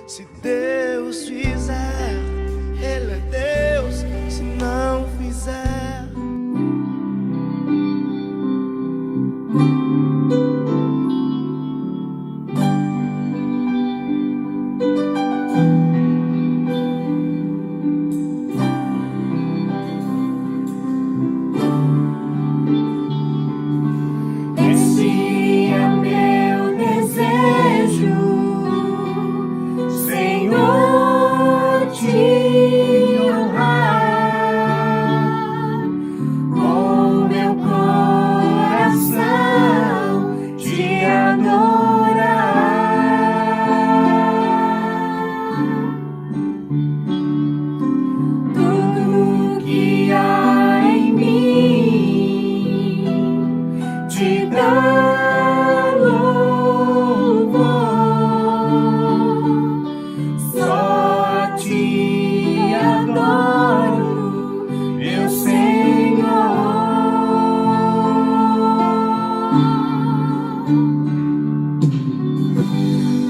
Se Deus fizer, Ele é Deus. Se não fizer, esse é meu desejo, Senhor, te honrar com meu coração, te adorar. Tudo que há em mim te dá louvor. Só te adoro, meu Senhor.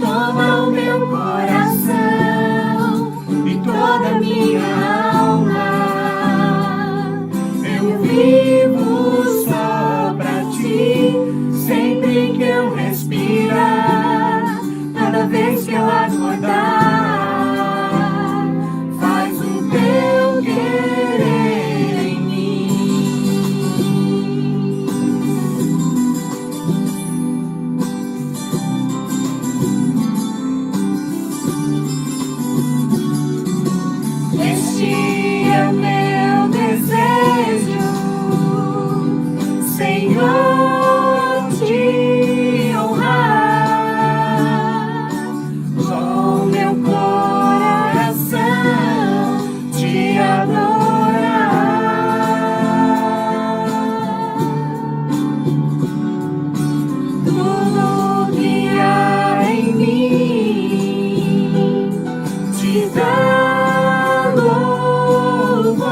Toma o meu coração e toda a minha alma. Eu vivo só pra ti, sempre que eu respirar, cada vez que eu acordar. Faz o teu querer em mim. Este é meu desejo, Senhor, te honrar com meu coração, te adorar. Tudo que há em mim te dá louvor.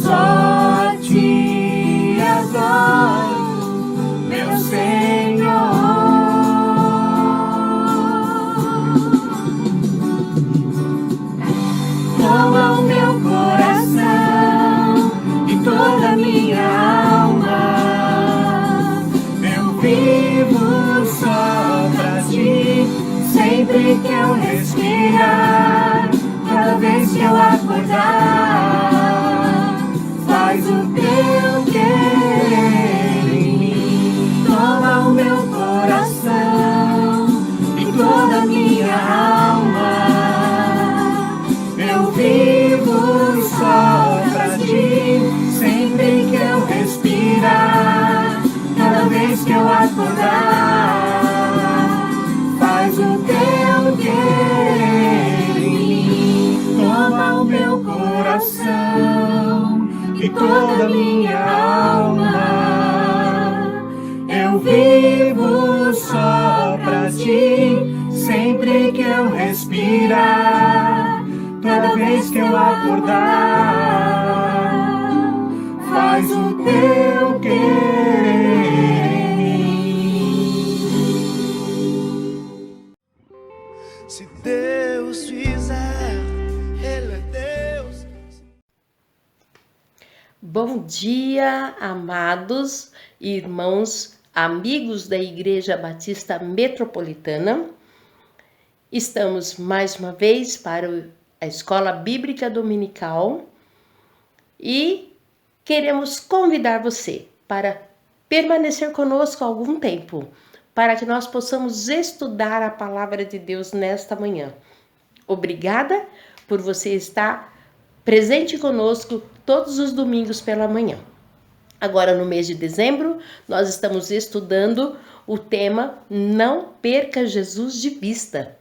Só te adoro, meu Senhor. Toma o meu coração e toda a minha alma. Eu vivo só pra ti, sempre que eu respirar, cada vez que eu acordar. Faz o teu querer em mim. Toma o meu coração e toda a minha alma. Eu vivo só pra ti, sempre que eu respirar, cada vez que eu acordar. Faz o teu querer em mim. Toma o meu coração e toda a minha alma. Eu vivo só pra ti, sempre que eu respirar, cada vez que eu acordar. Faz o teu querer em mim. se Deus fizer, Ele é Deus. Bom Bom dia, amados irmãos, amigos da Igreja Batista Metropolitana. Estamos mais uma vez para a Escola Bíblica Dominical e queremos convidar você para permanecer conosco algum tempo, para que nós possamos estudar a Palavra de Deus nesta manhã. Obrigada por você estar presente conosco todos os domingos pela manhã. Agora, no mês de dezembro, nós estamos estudando o tema Não Perca Jesus de Vista.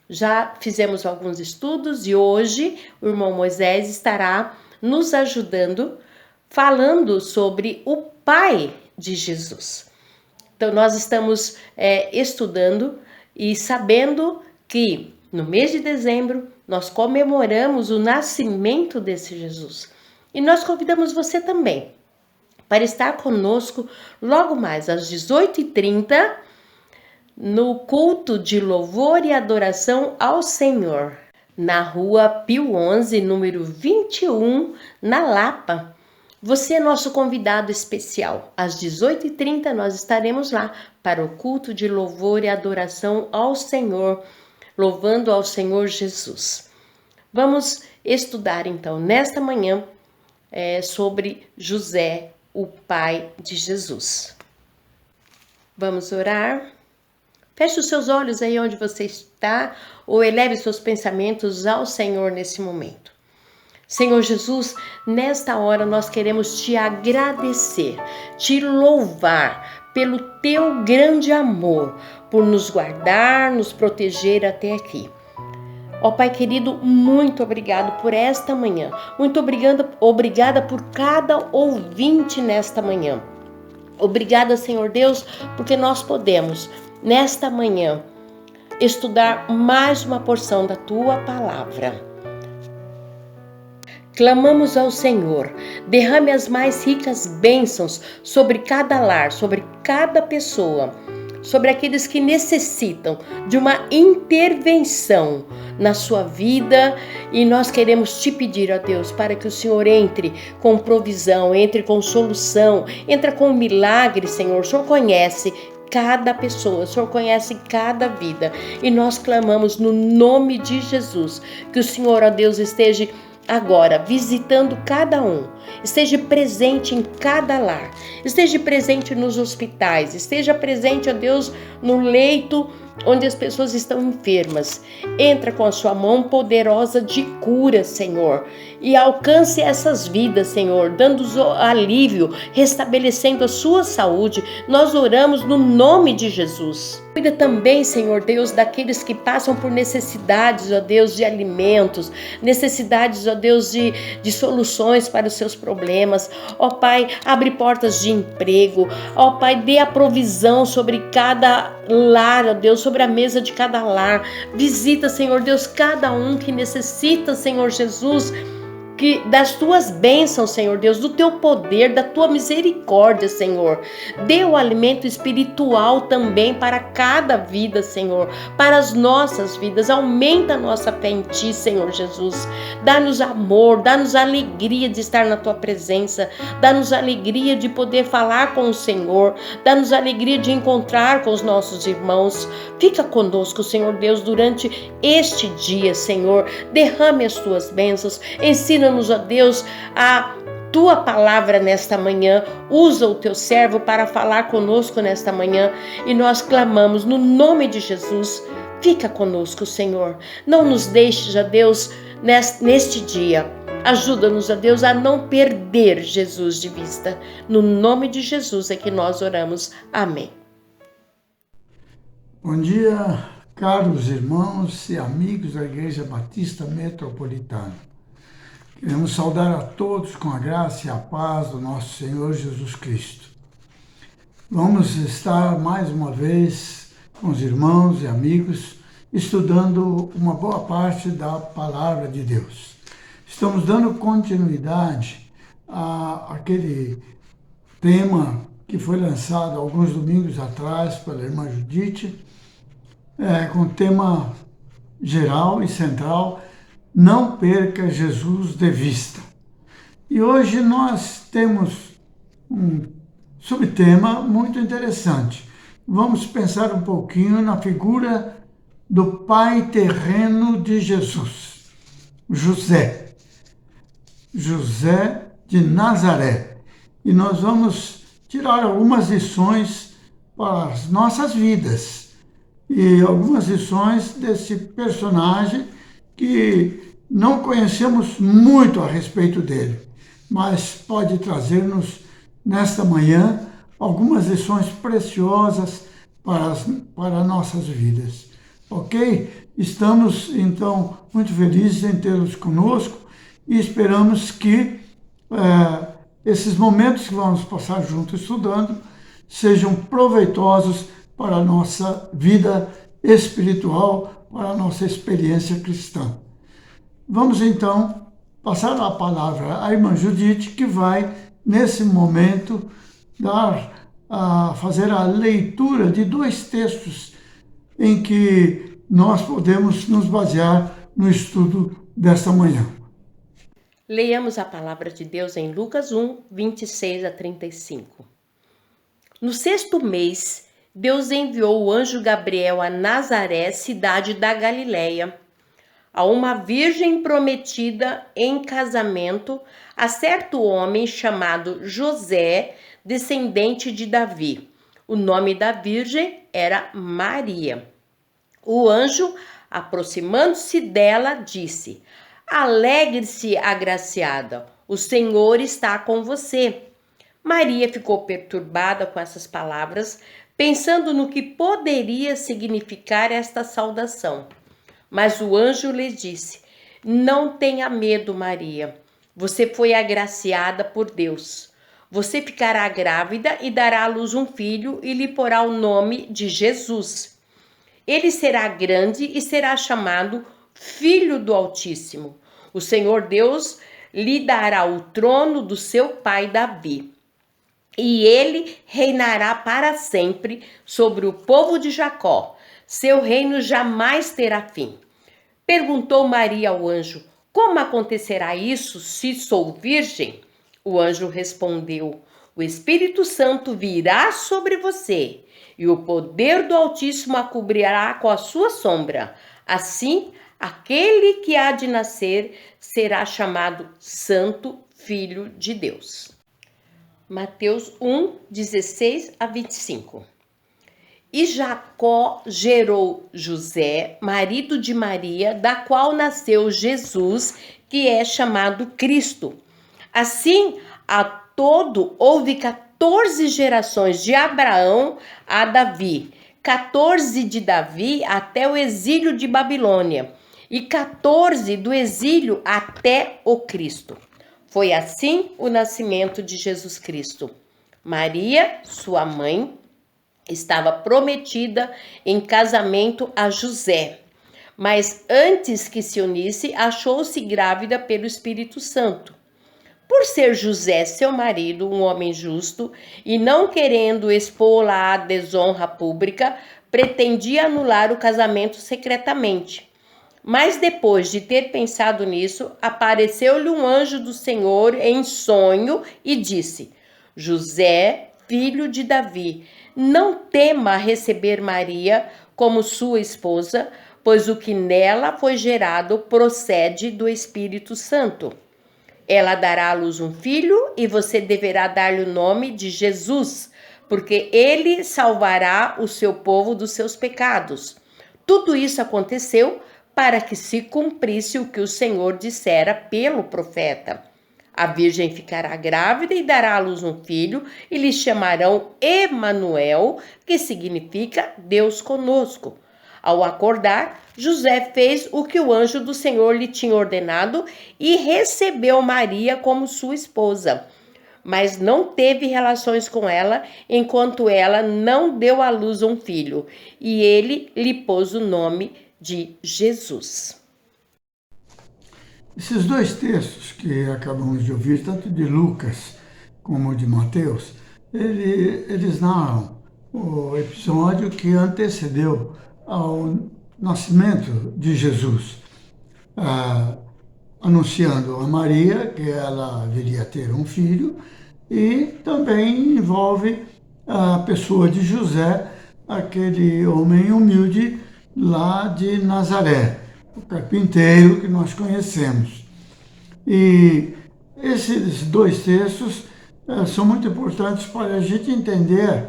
Já fizemos alguns estudos e hoje o irmão Moisés estará nos ajudando, falando sobre o Pai de Jesus. Então, nós estamos estudando e sabendo que no mês de dezembro nós comemoramos o nascimento desse Jesus. E nós convidamos você também para estar conosco logo mais às 18h30 no culto de louvor e adoração ao Senhor, na rua Pio 11, número 21, na Lapa. Você é nosso convidado especial. Às 18h30 nós estaremos lá para o culto de louvor e adoração ao Senhor, louvando ao Senhor Jesus. Vamos estudar então nesta manhã sobre José, o pai de Jesus. Vamos orar? Feche os seus olhos aí onde você está ou eleve seus pensamentos ao Senhor nesse momento. Senhor Jesus, nesta hora nós queremos te agradecer, te louvar pelo teu grande amor, por nos guardar, nos proteger até aqui. Ó Pai querido, muito obrigado por esta manhã. Muito obrigada por cada ouvinte nesta manhã. Obrigada, Senhor Deus, porque nós podemos, nesta manhã, estudar mais uma porção da Tua Palavra. Clamamos ao Senhor, derrame as mais ricas bênçãos sobre cada lar, sobre cada pessoa, sobre aqueles que necessitam de uma intervenção na sua vida, e nós queremos te pedir, ó Deus, para que o Senhor entre com provisão, entre com solução, entre com milagre, Senhor. O Senhor conhece cada pessoa, o Senhor conhece cada vida, e nós clamamos no nome de Jesus, que o Senhor, ó Deus, esteja agora visitando cada um, esteja presente em cada lar, esteja presente nos hospitais, esteja presente, ó Deus, no leito onde as pessoas estão enfermas. Entra com a sua mão poderosa de cura, Senhor, e alcance essas vidas, Senhor, dando alívio, restabelecendo a sua saúde. Nós oramos no nome de Jesus. Cuida também, Senhor Deus, daqueles que passam por necessidades, ó Deus, de alimentos, necessidades, ó Deus, de soluções para os seus problemas. Ó Pai, abre portas de emprego. Ó Pai, dê a provisão sobre cada lar, ó Deus, sobre a mesa de cada lar. Visita, Senhor Deus, cada um que necessita, Senhor Jesus, que das tuas bênçãos, Senhor Deus, do teu poder, da tua misericórdia, Senhor. Dê o alimento espiritual também para cada vida, Senhor, para as nossas vidas. Aumenta a nossa fé em ti, Senhor Jesus. Dá-nos amor, dá-nos alegria de estar na tua presença, dá-nos alegria de poder falar com o Senhor, dá-nos alegria de encontrar com os nossos irmãos. Fica conosco, Senhor Deus, durante este dia, Senhor. Derrame as tuas bênçãos, ensina-nos, ó Deus, a tua palavra nesta manhã. Usa o teu servo para falar conosco nesta manhã, e nós clamamos no nome de Jesus. Fica conosco, Senhor. Não nos deixes, ó Deus, neste dia. Ajuda-nos, ó Deus, a não perder Jesus de vista. No nome de Jesus é que nós oramos. Amém. Bom dia, caros irmãos e amigos da Igreja Batista Metropolitana. Queremos saudar a todos com a graça e a paz do nosso Senhor Jesus Cristo. Vamos estar mais uma vez com os irmãos e amigos estudando uma boa parte da Palavra de Deus. Estamos dando continuidade àquele tema que foi lançado alguns domingos atrás pela irmã Judite, com o tema geral e central: não perca Jesus de vista. E hoje nós temos um subtema muito interessante. Vamos pensar um pouquinho na figura do pai terreno de Jesus, José. José de Nazaré. E nós vamos tirar algumas lições para as nossas vidas. E algumas lições desse personagem que não conhecemos muito a respeito dele, mas pode trazer-nos, nesta manhã, algumas lições preciosas para nossas vidas. Ok? Estamos, então, muito felizes em tê-los conosco e esperamos que esses momentos que vamos passar juntos estudando sejam proveitosos para a nossa vida espiritual, para a nossa experiência cristã. Vamos, então, passar a palavra à irmã Judite, que vai, nesse momento, fazer a leitura de 2 textos em que nós podemos nos basear no estudo desta manhã. Leiamos a palavra de Deus em Lucas 1, 26 a 35. No 6º mês, Deus enviou o anjo Gabriel a Nazaré, cidade da Galileia, a uma virgem prometida em casamento a certo homem chamado José, descendente de Davi. O nome da virgem era Maria. O anjo, aproximando-se dela, disse: Alegre-se, agraciada, o Senhor está com você. Maria ficou perturbada com essas palavras, pensando no que poderia significar esta saudação. Mas o anjo lhe disse: Não tenha medo, Maria. Você foi agraciada por Deus. Você ficará grávida e dará à luz um filho e lhe porá o nome de Jesus. Ele será grande e será chamado Filho do Altíssimo. O Senhor Deus lhe dará o trono do seu pai Davi. E ele reinará para sempre sobre o povo de Jacó. Seu reino jamais terá fim. Perguntou Maria ao anjo: Como acontecerá isso se sou virgem? O anjo respondeu: O Espírito Santo virá sobre você, e o poder do Altíssimo a cobrirá com a sua sombra. Assim, aquele que há de nascer será chamado Santo Filho de Deus. Mateus 1, 16 a 25. E Jacó gerou José, marido de Maria, da qual nasceu Jesus, que é chamado Cristo. Assim, a todo houve 14 gerações de Abraão a Davi, 14 de Davi até o exílio de Babilônia, e 14 do exílio até o Cristo. Foi assim o nascimento de Jesus Cristo. Maria, sua mãe, estava prometida em casamento a José, mas antes que se unisse, achou-se grávida pelo Espírito Santo. Por ser José, seu marido, um homem justo, e não querendo expô-la à desonra pública, pretendia anular o casamento secretamente. Mas depois de ter pensado nisso, apareceu-lhe um anjo do Senhor em sonho e disse: José, filho de Davi, não tema receber Maria como sua esposa, pois o que nela foi gerado procede do Espírito Santo. Ela dará à luz um filho e você deverá dar-lhe o nome de Jesus, porque ele salvará o seu povo dos seus pecados. Tudo isso aconteceu para que se cumprisse o que o Senhor dissera pelo profeta. A virgem ficará grávida e dará à luz um filho, e lhe chamarão Emanuel, que significa Deus conosco. Ao acordar, José fez o que o anjo do Senhor lhe tinha ordenado e recebeu Maria como sua esposa. Mas não teve relações com ela enquanto ela não deu à luz um filho, e ele lhe pôs o nome de Jesus. Esses 2 textos que acabamos de ouvir, tanto de Lucas como de Mateus, eles narram o episódio que antecedeu ao nascimento de Jesus. anunciando a Maria que ela viria a ter um filho, e também envolve a pessoa de José, aquele homem humilde lá de Nazaré, o carpinteiro que nós conhecemos. E esses dois textos são muito importantes para a gente entender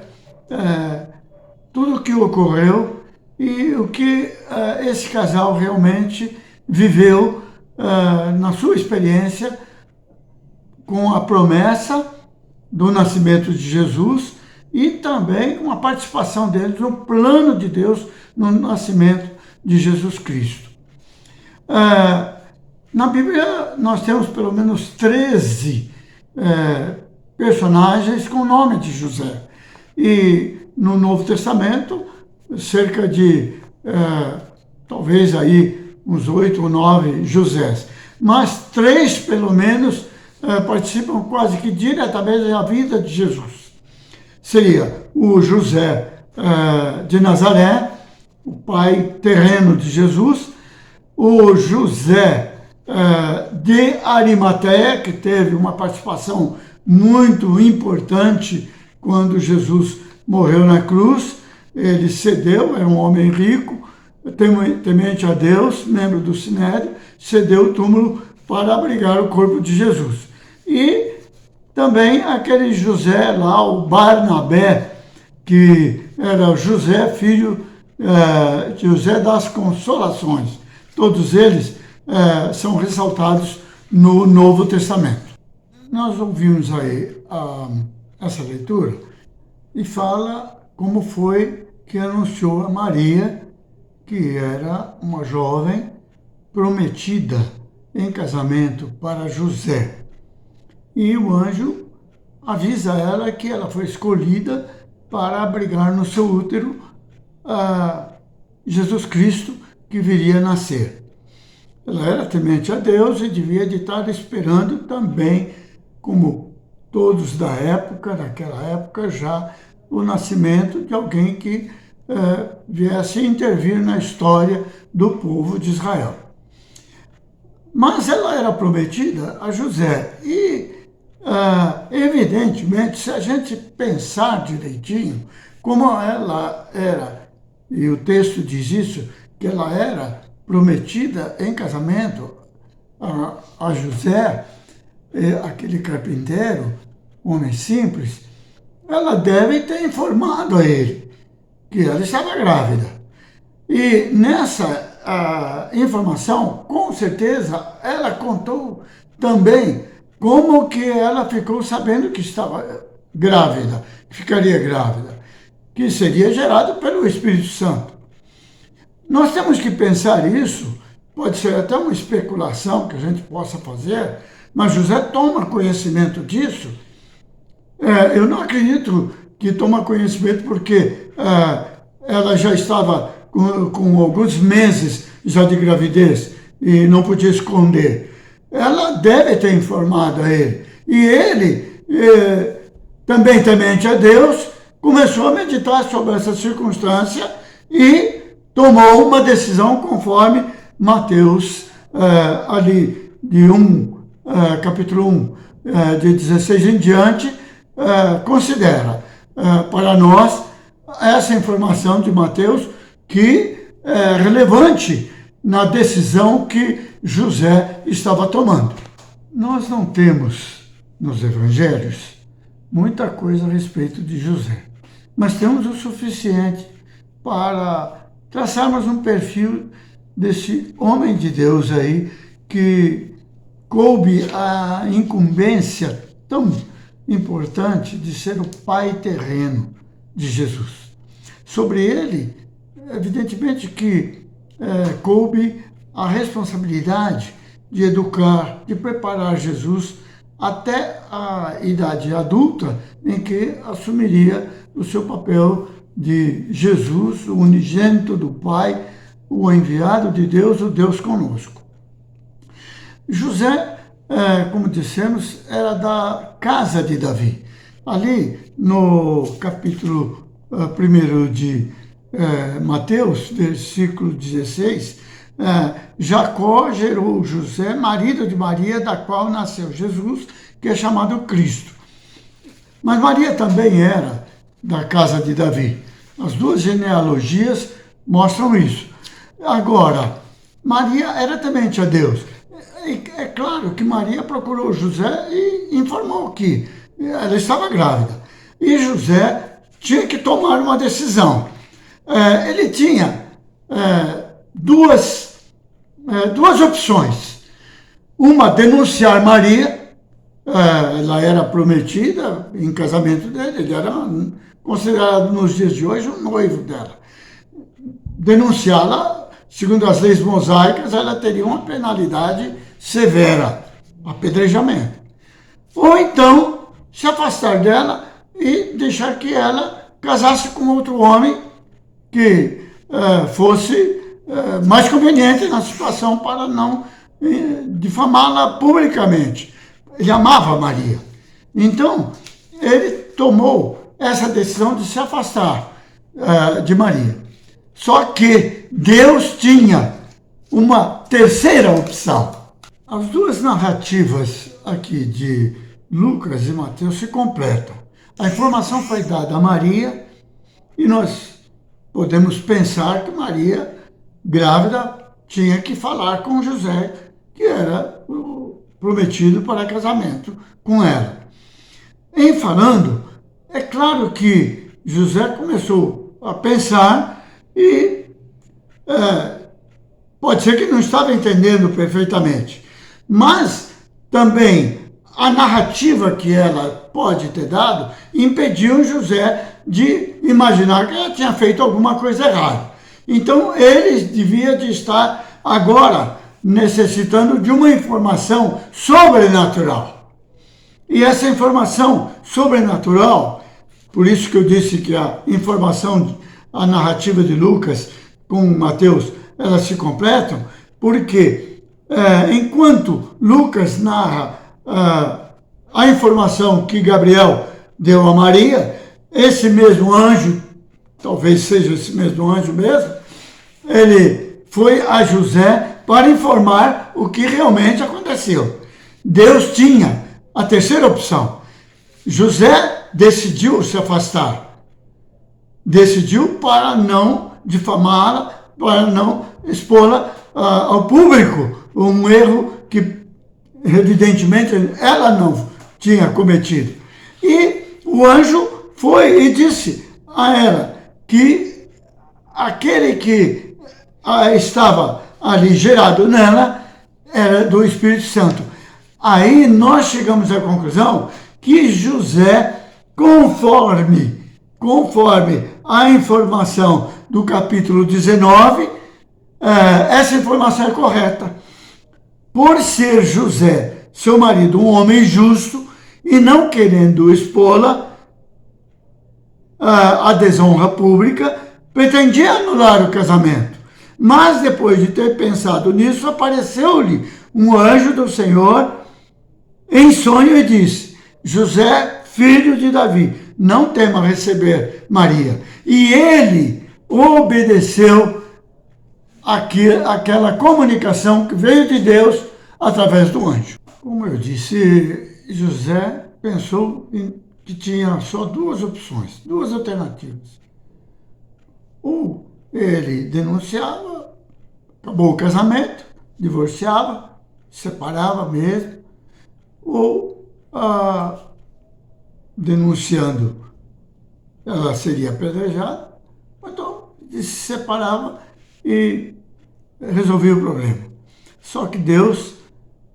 tudo o que ocorreu e o que esse casal realmente viveu na sua experiência com a promessa do nascimento de Jesus e também com a participação deles no plano de Deus no nascimento de Jesus Cristo. Na Bíblia nós temos pelo menos 13 personagens com o nome de José. E no Novo Testamento, cerca de talvez aí uns 8 ou 9 Josés. Mas 3 pelo menos participam quase que diretamente da vida de Jesus. Seria o José de Nazaré, o pai terreno de Jesus, o José de Arimateia, que teve uma participação muito importante quando Jesus morreu na cruz. Ele cedeu, era um homem rico, temente a Deus, membro do Sinédrio, cedeu o túmulo para abrigar o corpo de Jesus. E também aquele José lá, o Barnabé, que era José, filho de José das Consolações. Todos eles são ressaltados no Novo Testamento. Nós ouvimos aí essa leitura e fala como foi que anunciou a Maria, que era uma jovem prometida em casamento para José. E o anjo avisa ela que ela foi escolhida para abrigar no seu útero Jesus Cristo, que viria a nascer. Ela era temente a Deus e devia de estar esperando também, como todos daquela época já, o nascimento de alguém que viesse intervir na história do povo de Israel. Mas ela era prometida a José e, evidentemente, se a gente pensar direitinho, como ela era, e o texto diz isso, que ela era prometida em casamento a José, aquele carpinteiro, homem simples, ela deve ter informado a ele que ela estava grávida. E nessa informação, com certeza, ela contou também como que ela ficou sabendo que estava grávida, que ficaria grávida, que seria gerado pelo Espírito Santo. Nós temos que pensar isso, pode ser até uma especulação que a gente possa fazer, mas José toma conhecimento disso. Eu não acredito que toma conhecimento porque ela já estava com alguns meses já de gravidez e não podia esconder. Ela deve ter informado a ele. E ele, também temente a Deus, começou a meditar sobre essa circunstância e tomou uma decisão conforme Mateus, ali de capítulo 1, de 16 em diante, considera para nós essa informação de Mateus que é relevante na decisão que José estava tomando. Nós não temos nos evangelhos muita coisa a respeito de José, mas temos o suficiente para traçarmos um perfil desse homem de Deus aí que coube a incumbência tão importante de ser o pai terreno de Jesus. Sobre ele, evidentemente que coube a responsabilidade de educar, de preparar Jesus até a idade adulta em que assumiria o seu papel de Jesus, o unigênito do Pai, o enviado de Deus, o Deus conosco. José, como dissemos, era da casa de Davi. Ali no capítulo 1 de Mateus, versículo 16, Jacó gerou José, marido de Maria, da qual nasceu Jesus, que é chamado Cristo. Mas Maria também era da casa de Davi. As duas genealogias mostram isso. Agora, Maria era temente a Deus. É claro que Maria procurou José e informou que ela estava grávida. E José tinha que tomar uma decisão. Ele tinha duas opções. Uma, denunciar Maria. Ela era prometida em casamento dele. Ele era considerado nos dias de hoje um noivo dela. Denunciá-la, segundo as leis mosaicas, ela teria uma penalidade severa, apedrejamento. Ou então, se afastar dela e deixar que ela casasse com outro homem que fosse mais conveniente na situação para não difamá-la publicamente. Ele amava Maria. Então, ele tomou essa decisão de se afastar de Maria. Só que Deus tinha uma terceira opção. As duas narrativas aqui de Lucas e Mateus se completam. A informação foi dada a Maria e nós podemos pensar que Maria, grávida, tinha que falar com José, que era o prometido para casamento com ela. Em falando, é claro que José começou a pensar e pode ser que não estava entendendo perfeitamente, mas também a narrativa que ela pode ter dado impediu José de imaginar que ela tinha feito alguma coisa errada. Então ele devia de estar agora necessitando de uma informação sobrenatural. E essa informação sobrenatural, por isso que eu disse que a informação, a narrativa de Lucas com Mateus, elas se completam, porque enquanto Lucas narra a informação que Gabriel deu a Maria, esse mesmo anjo, talvez seja esse mesmo anjo mesmo, ele foi a José para informar o que realmente aconteceu. Deus tinha a terceira opção. José decidiu se afastar. Decidiu para não difamá-la, para não expô-la ao público, um erro que evidentemente ela não tinha cometido. E o anjo foi e disse a ela que aquele que estava ali gerado nela era do Espírito Santo. Aí nós chegamos à conclusão que José, conforme a informação do capítulo 19, essa informação é correta. Por ser José, seu marido, um homem justo, e não querendo expô-la à desonra pública, pretendia anular o casamento. Mas depois de ter pensado nisso, apareceu-lhe um anjo do Senhor em sonho e disse: José, filho de Davi, não tema receber Maria. E ele obedeceu aquela comunicação que veio de Deus através do anjo. Como eu disse, José pensou que tinha só duas opções, duas alternativas. Ou ele denunciava, acabou o casamento, divorciava, separava mesmo, ou denunciando, ela seria apedrejada, então se separava e resolvia o problema. Só que Deus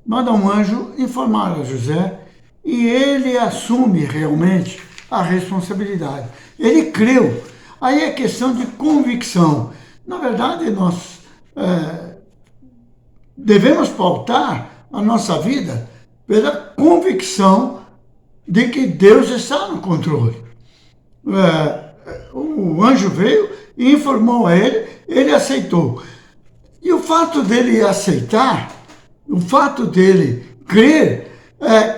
manda um anjo informar a José e ele assume realmente a responsabilidade. Ele creu. Aí é questão de convicção. Na verdade, nós devemos pautar a nossa vida pela convicção de que Deus está no controle. O anjo veio e informou a ele, ele aceitou. E o fato dele aceitar, o fato dele crer,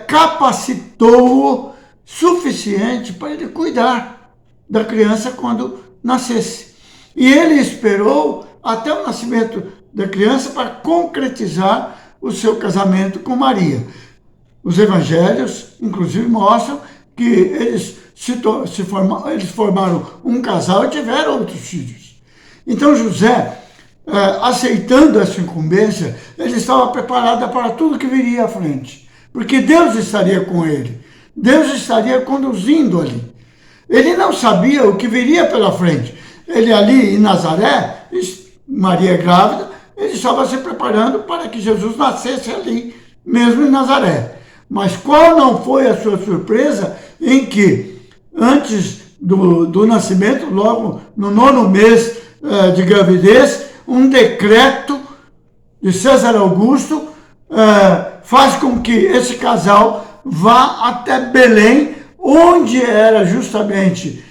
capacitou-o suficiente para ele cuidar da criança quando nascesse. E ele esperou até o nascimento da criança para concretizar o seu casamento com Maria. Os evangelhos, inclusive, mostram que eles formaram um casal e tiveram outros filhos. Então José, aceitando essa incumbência, ele estava preparado para tudo que viria à frente, porque Deus estaria com ele, Deus estaria conduzindo ali. Ele não sabia o que viria pela frente. Ele ali em Nazaré, Maria grávida, ele estava se preparando para que Jesus nascesse ali, mesmo em Nazaré. Mas qual não foi a sua surpresa em que, antes do nascimento, logo no 9º mês de gravidez, um decreto de César Augusto faz com que esse casal vá até Belém, onde era justamente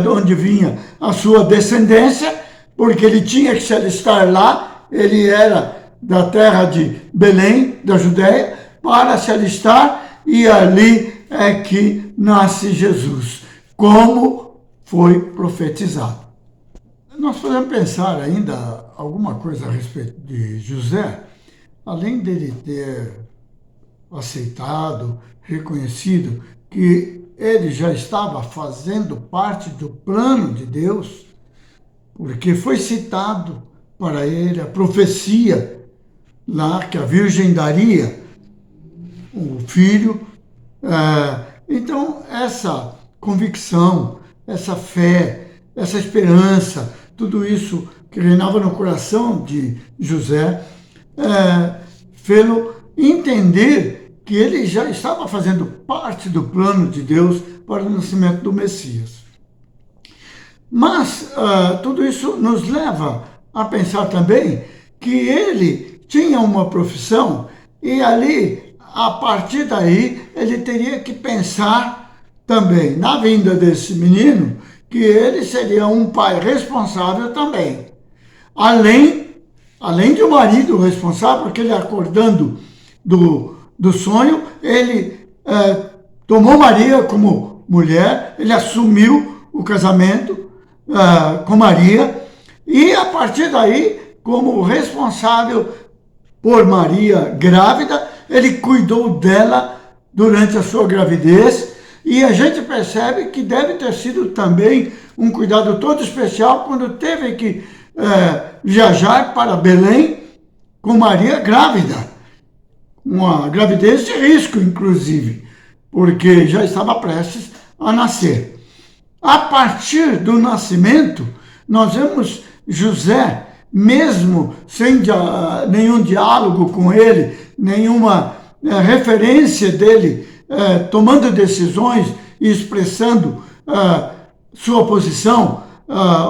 de onde vinha a sua descendência, porque ele tinha que se alistar lá, ele era da terra de Belém, da Judéia, para se alistar, e ali é que nasce Jesus, como foi profetizado. Nós podemos pensar ainda alguma coisa a respeito de José, além dele ter aceitado, reconhecido que ele já estava fazendo parte do plano de Deus, porque foi citado para ele a profecia lá que a Virgem daria o filho. Então, essa convicção, essa fé, essa esperança, tudo isso que reinava no coração de José, fê-lo entender que ele já estava fazendo parte do plano de Deus para o nascimento do Messias. Mas tudo isso nos leva a pensar também que ele tinha uma profissão e ali, a partir daí, ele teria que pensar também na vinda desse menino, que ele seria um pai responsável também. Além de um marido responsável, porque ele acordando do sonho, ele tomou Maria como mulher, ele assumiu o casamento com Maria, e a partir daí, como responsável por Maria grávida, ele cuidou dela durante a sua gravidez, e a gente percebe que deve ter sido também um cuidado todo especial quando teve que viajar para Belém com Maria grávida. Uma gravidez de risco, inclusive, porque já estava prestes a nascer. A partir do nascimento, nós vemos José, mesmo sem nenhum diálogo com ele, nenhuma referência dele, tomando decisões e expressando sua posição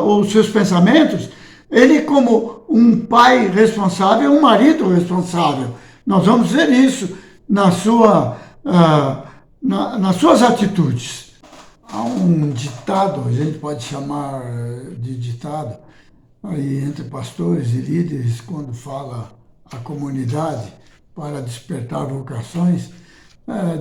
ou seus pensamentos, ele como um pai responsável, um marido responsável. Nós vamos ver isso nas suas atitudes. Há um ditado, a gente pode chamar de ditado, aí entre pastores e líderes, quando fala a comunidade para despertar vocações,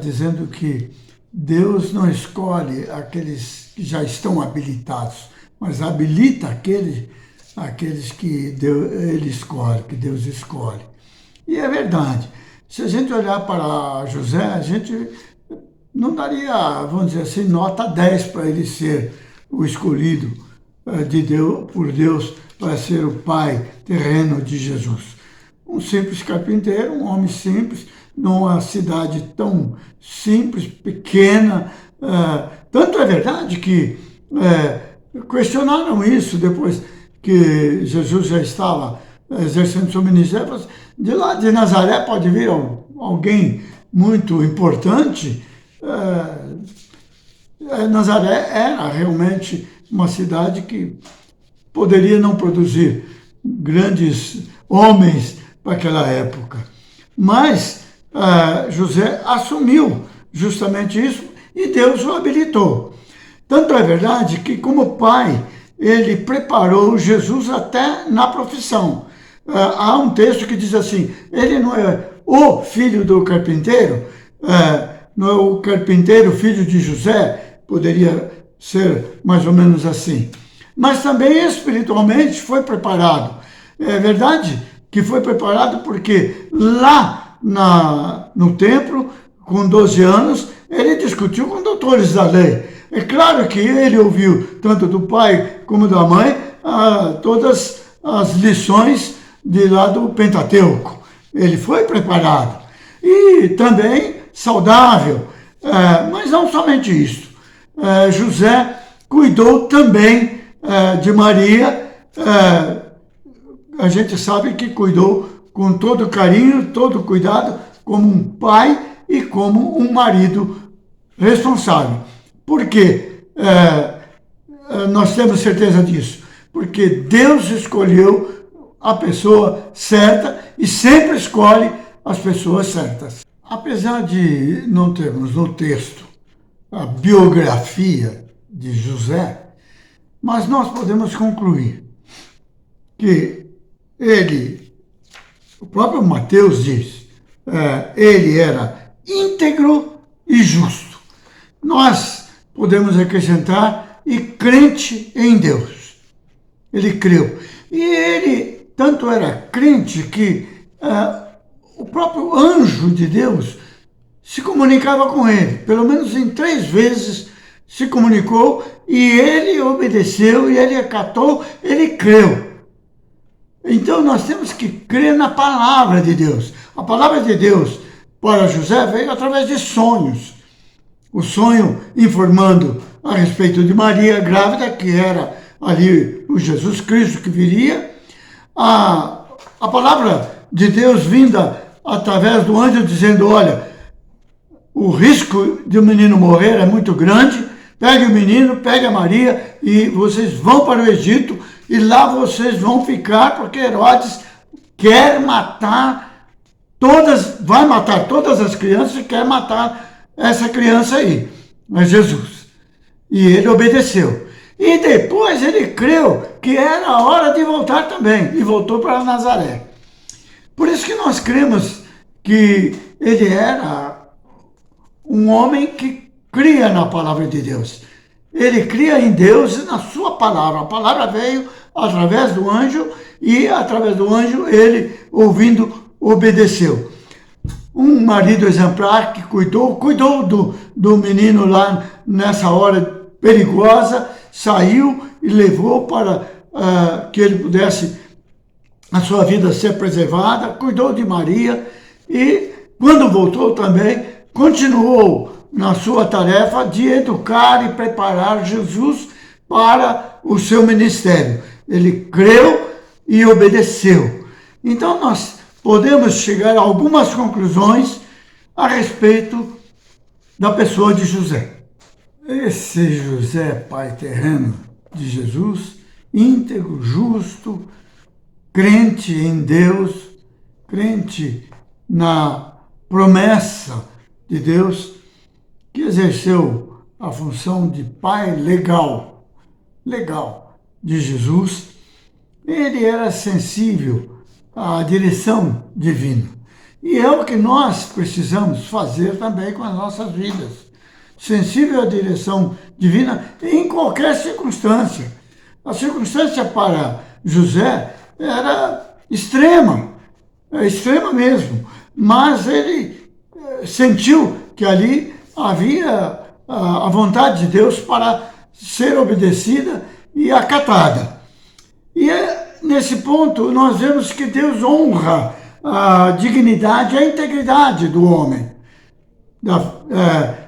dizendo que Deus não escolhe aqueles que já estão habilitados, mas habilita aqueles que ele escolhe, que Deus escolhe. E é verdade. Se a gente olhar para José, a gente não daria, vamos dizer assim, nota 10 para ele ser o escolhido por Deus para ser o pai terreno de Jesus. Um simples carpinteiro, um homem simples, numa cidade tão simples, pequena. Tanto é verdade que questionaram isso depois que Jesus já estava exercendo seu ministério. De lá de Nazaré pode vir alguém muito importante. Nazaré era realmente uma cidade que poderia não produzir grandes homens para aquela época. Mas José assumiu justamente isso e Deus o habilitou. Tanto é verdade que, como pai, ele preparou Jesus até na profissão. Há um texto que diz assim, ele não é o filho do carpinteiro, não é o carpinteiro filho de José, poderia ser mais ou menos assim. Mas também espiritualmente foi preparado. É verdade que foi preparado porque lá no templo, com 12 anos, ele discutiu com doutores da lei. É claro que ele ouviu, tanto do pai como da mãe, todas as lições de lá do Pentateuco. Ele foi preparado. E também saudável. Mas não somente isso. José cuidou também de Maria. A gente sabe que cuidou com todo carinho, todo cuidado, como um pai e como um marido responsável. Por quê? Nós temos certeza disso. Porque Deus escolheu a pessoa certa e sempre escolhe as pessoas certas. Apesar de não termos no texto a biografia de José, mas nós podemos concluir que ele, o próprio Mateus diz, ele era íntegro e justo. Nós podemos acrescentar, e crente em Deus. Ele creu. E ele tanto era crente que o próprio anjo de Deus se comunicava com ele. Pelo menos em 3 vezes se comunicou e ele obedeceu, e ele acatou, ele creu. Então nós temos que crer na palavra de Deus. A palavra de Deus para José veio através de sonhos. O sonho informando a respeito de Maria grávida, que era ali o Jesus Cristo que viria. A palavra de Deus vinda através do anjo dizendo, olha, o risco de o menino morrer é muito grande, pegue o menino, pegue a Maria e vocês vão para o Egito e lá vocês vão ficar porque Herodes quer matar vai matar todas as crianças e quer matar essa criança aí, mas Jesus. E ele obedeceu. E depois ele creu que era a hora de voltar também e voltou para Nazaré. Por isso que nós cremos que ele era um homem que cria na palavra de Deus. Ele cria em Deus e na sua palavra. A palavra veio através do anjo e através do anjo ele, ouvindo, obedeceu. Um marido exemplar que cuidou do menino lá nessa hora perigosa, saiu e levou para que ele pudesse a sua vida ser preservada, cuidou de Maria e quando voltou também continuou na sua tarefa de educar e preparar Jesus para o seu ministério. Ele creu e obedeceu. Então nós podemos chegar a algumas conclusões a respeito da pessoa de José. Esse José, pai terreno de Jesus, íntegro, justo, crente em Deus, crente na promessa de Deus, que exerceu a função de pai legal de Jesus, ele era sensível à direção divina. E é o que nós precisamos fazer também com as nossas vidas. Sensível à direção divina em qualquer circunstância. A circunstância para José era extrema mesmo, mas ele sentiu que ali havia a vontade de Deus para ser obedecida e acatada. E nesse ponto nós vemos que Deus honra a dignidade e a integridade do homem.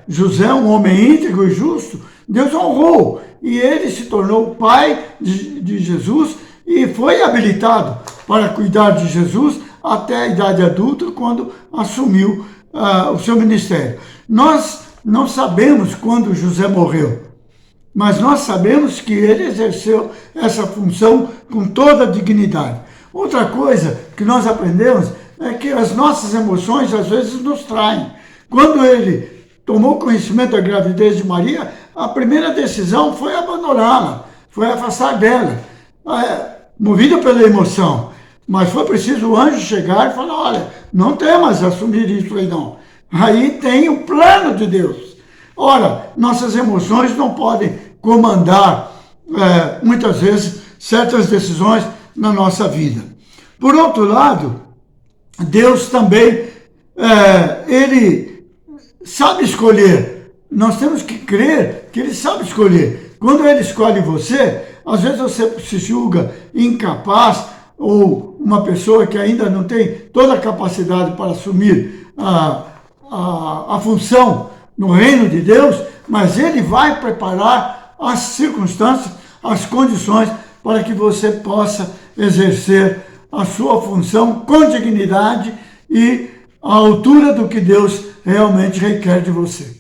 José, um homem íntegro e justo, Deus honrou e ele se tornou pai de Jesus e foi habilitado para cuidar de Jesus até a idade adulta, quando assumiu o seu ministério. Nós não sabemos quando José morreu, mas nós sabemos que ele exerceu essa função com toda a dignidade. Outra coisa que nós aprendemos é que as nossas emoções às vezes nos traem. Quando ele tomou conhecimento da gravidez de Maria, a primeira decisão foi abandoná-la, foi afastar dela, movido pela emoção. Mas foi preciso o anjo chegar e falar, olha, não temas assumir isso aí não. Aí tem o plano de Deus. Ora, nossas emoções não podem comandar, muitas vezes, certas decisões na nossa vida. Por outro lado, Deus também, Ele sabe escolher. Nós temos que crer que Ele sabe escolher. Quando Ele escolhe você, às vezes você se julga incapaz ou uma pessoa que ainda não tem toda a capacidade para assumir a função no reino de Deus, mas Ele vai preparar as circunstâncias, as condições para que você possa exercer a sua função com dignidade e à altura do que Deus realmente requer de você.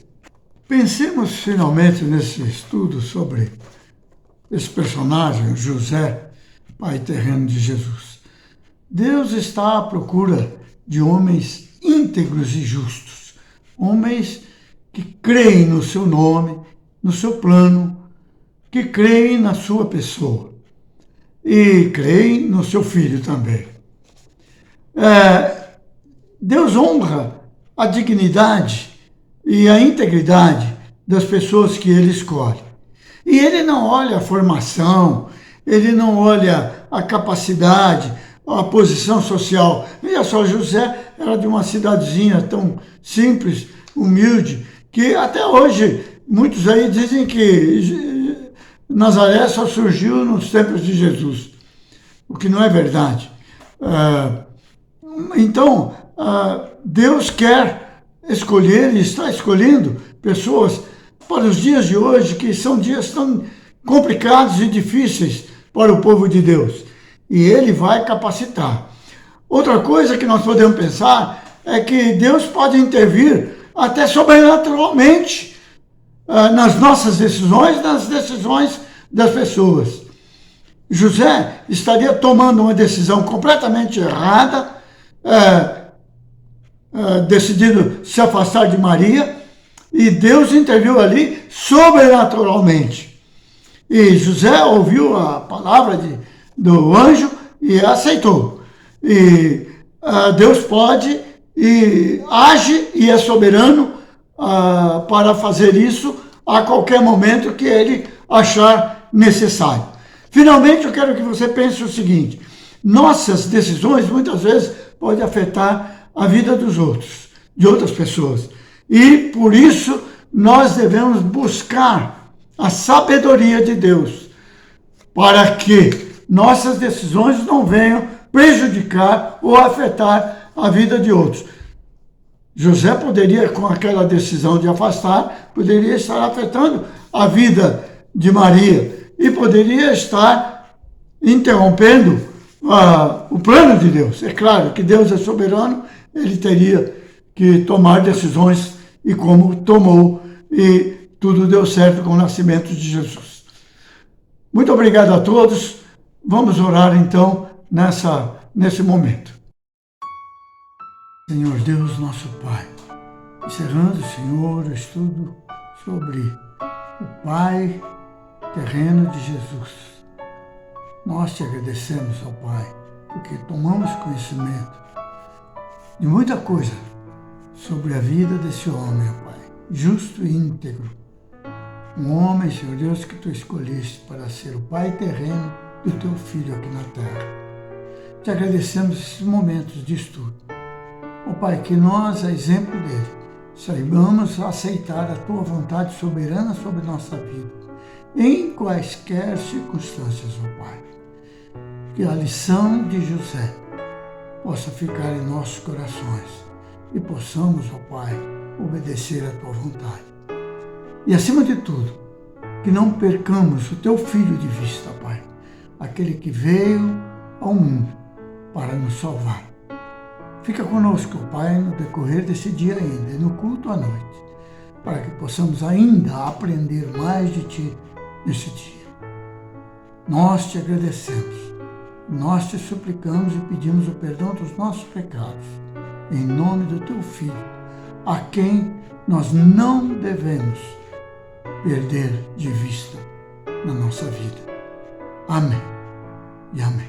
Pensemos finalmente nesse estudo sobre esse personagem, José, pai terreno de Jesus. Deus está à procura de homens íntegros e justos, homens que creem no seu nome, no seu plano, que creem na sua pessoa e creem no seu filho também. Deus honra a dignidade e a integridade das pessoas que Ele escolhe. E Ele não olha a formação, Ele não olha a capacidade, a posição social. Veja só, José era de uma cidadezinha tão simples, humilde, que até hoje muitos aí dizem que Nazaré só surgiu nos tempos de Jesus, o que não é verdade. Então, Deus quer escolher e está escolhendo pessoas para os dias de hoje, que são dias tão complicados e difíceis para o povo de Deus. E Ele vai capacitar. Outra coisa que nós podemos pensar é que Deus pode intervir até sobrenaturalmente nas nossas decisões, nas decisões das pessoas. José estaria tomando uma decisão completamente errada, decidindo se afastar de Maria, e Deus interviu ali sobrenaturalmente. E José ouviu a palavra do anjo e aceitou. E Deus pode e age e é soberano para fazer isso a qualquer momento que Ele achar necessário. Finalmente, eu quero que você pense o seguinte: nossas decisões muitas vezes podem afetar a vida dos outros, de outras pessoas. E por isso nós devemos buscar a sabedoria de Deus para que nossas decisões não venham prejudicar ou afetar a vida de outros. José poderia, com aquela decisão de afastar, poderia estar afetando a vida de Maria e poderia estar interrompendo o plano de Deus. É claro que Deus é soberano, Ele teria que tomar decisões e como tomou, e tudo deu certo com o nascimento de Jesus. Muito obrigado a todos. Vamos orar então nesse momento. Senhor Deus, nosso Pai, encerrando, Senhor, o estudo sobre o Pai terreno de Jesus. Nós te agradecemos, ó Pai, porque tomamos conhecimento de muita coisa sobre a vida desse homem, ó Pai, justo e íntegro. Um homem, Senhor Deus, que Tu escolheste para ser o Pai terreno do Teu Filho aqui na terra. Te agradecemos esses momentos de estudo. Ó Pai, que nós, a exemplo dele, saibamos aceitar a Tua vontade soberana sobre nossa vida, em quaisquer circunstâncias, ó Pai. Que a lição de José possa ficar em nossos corações e possamos, ó Pai, obedecer a Tua vontade. E, acima de tudo, que não percamos o Teu Filho de vista, Pai, aquele que veio ao mundo para nos salvar. Fica conosco, Pai, no decorrer desse dia ainda, e no culto à noite, para que possamos ainda aprender mais de Ti nesse dia. Nós Te agradecemos, nós Te suplicamos e pedimos o perdão dos nossos pecados, em nome do Teu Filho, a quem nós não devemos perder de vista na nossa vida. Amém e amém.